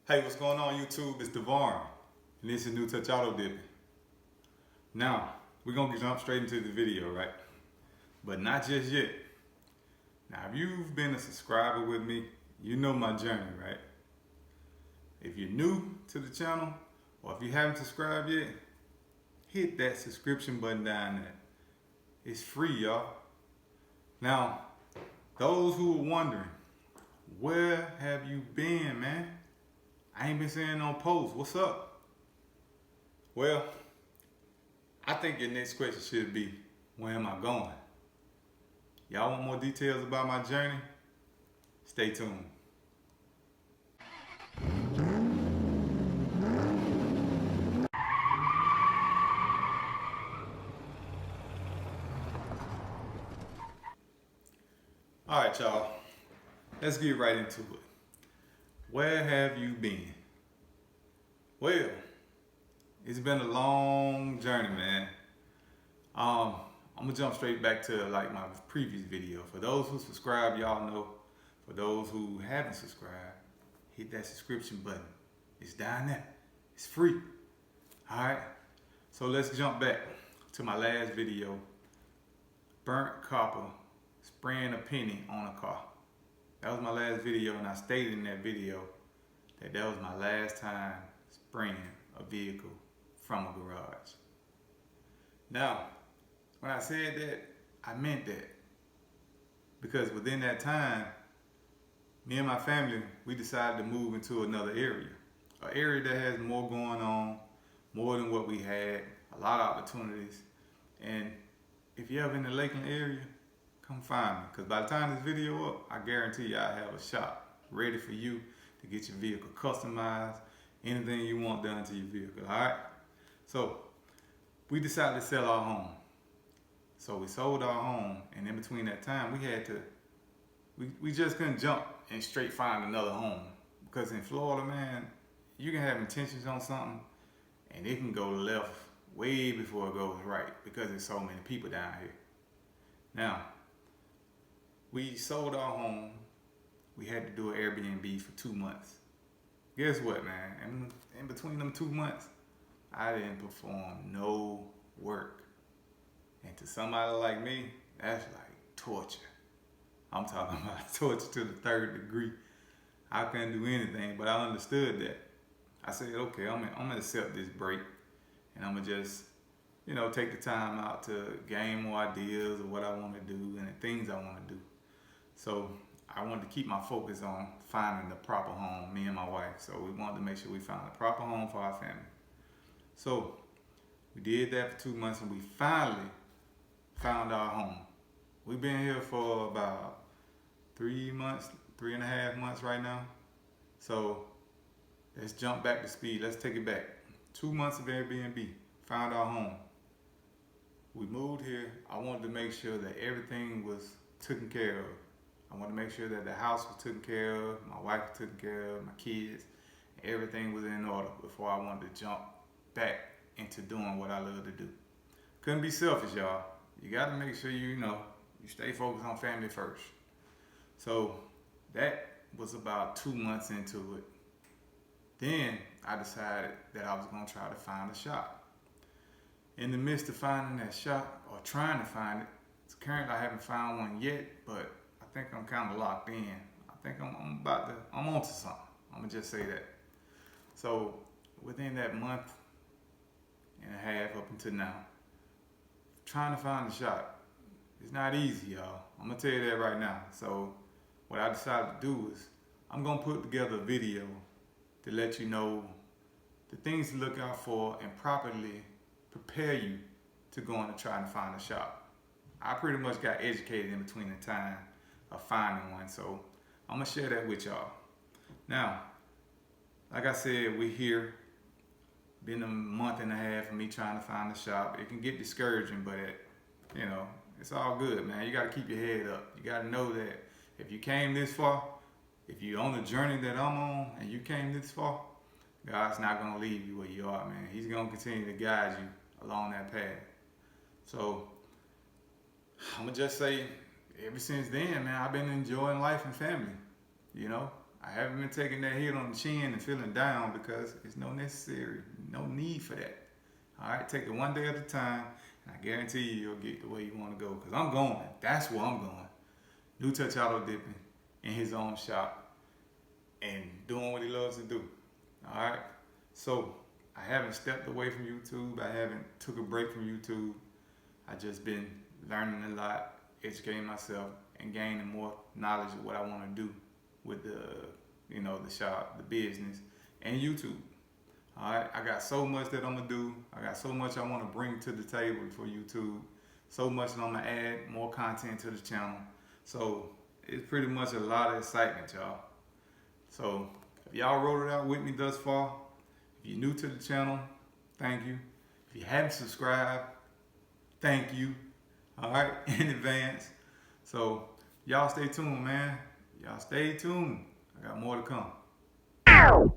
Hey, what's going on YouTube? It's Devarn, and this is New Touch Auto Dipping. Now, we're gonna jump straight into the video, right? But not just yet. Now, if you've been a subscriber with me, you know my journey, right? If you're new to the channel, or if you haven't subscribed yet, hit that subscription button down there. It's free, y'all. Now, those who are wondering, where have you been, man? I ain't been seeing no posts. What's up? Well, I think your next question should be, where am I going? Y'all want more details about my journey? Stay tuned. All right, y'all. Let's get right into it. Where have you been? Well, it's been a long journey, man. I'm gonna jump straight back to like my previous video. For those who subscribe, y'all know. For those who haven't subscribed, hit that subscription button. It's down there. It's free. All right. So let's jump back to my last video. Burnt copper spraying a penny on a car. That was my last video, and I stated in that video that was my last time spraying a vehicle from a garage. Now, when I said that, I meant that. Because within that time, me and my family, we decided to move into another area. An area that has more going on, more than what we had, a lot of opportunities. And if you're ever in the Lakeland area, come find me. Because by the time this video up, I guarantee you I have a shop ready for you to get your vehicle customized, anything you want done to your vehicle, all right? So, we decided to sell our home. So we sold our home, and in between that time, we just couldn't jump and straight find another home. Because in Florida, man, you can have intentions on something, and it can go left way before it goes right, because there's so many people down here. Now, we sold our home. We had to do an Airbnb for 2 months. Guess what, man? In between them 2 months, I didn't perform no work. And to somebody like me, that's like torture. I'm talking about torture to the third degree. I couldn't do anything, but I understood that. I said, okay, I'm gonna accept this break, and I'm gonna just, take the time out to gain more ideas of what I want to do and the things I want to do. So I wanted to keep my focus on finding the proper home, me and my wife. So we wanted to make sure we found the proper home for our family. So we did that for 2 months, and we finally found our home. We've been here for about 3 months, 3.5 months right now. So let's jump back to speed. Let's take it back. 2 months of Airbnb, found our home. We moved here. I wanted to make sure that everything was taken care of. I wanted to make sure that the house was taken care of, my wife was taken care of, my kids, everything was in order before I wanted to jump back into doing what I love to do. Couldn't be selfish, y'all. You got to make sure you stay focused on family first. So that was about 2 months into it. Then I decided that I was going to try to find a shop. In the midst of finding that shop, or trying to find it, currently I haven't found one yet, but I think I'm kind of locked in. I think I'm onto something. I'm going to just say that. So within that month and a half up until now, trying to find a shop, it's not easy, y'all. I'm going to tell you that right now. So what I decided to do is I'm going to put together a video to let you know the things to look out for and properly prepare you to go on and try and find a shop. I pretty much got educated in between the time of finding one, so I'm gonna share that with y'all. Now, like I said, we're here. Been a month and a half of me trying to find a shop. It can get discouraging, but it's all good, man. You gotta keep your head up. You gotta know that if you came this far, if you're on the journey that I'm on and you came this far, God's not gonna leave you where you are, man. He's gonna continue to guide you along that path. So I'm gonna just say, ever since then, man, I've been enjoying life and family. I haven't been taking that hit on the chin and feeling down because it's no need for that. All right, take it one day at a time, and I guarantee you'll get the way you want to go. Cause I'm going. That's where I'm going. New Touch Auto Dipping in his own shop and doing what he loves to do. All right. So I haven't stepped away from YouTube. I haven't took a break from YouTube. I just been learning a lot, educating myself, and gaining more knowledge of what I want to do with the shop, the business, and YouTube. All right, I got so much that I'm gonna do. I got so much I want to bring to the table for YouTube. So much that I'm gonna add more content to the channel. So it's pretty much a lot of excitement, y'all. So if y'all wrote it out with me thus far, if you're new to the channel, thank you. If you haven't subscribed, thank you. All right, in advance. So y'all stay tuned, man. Y'all stay tuned. I got more to come.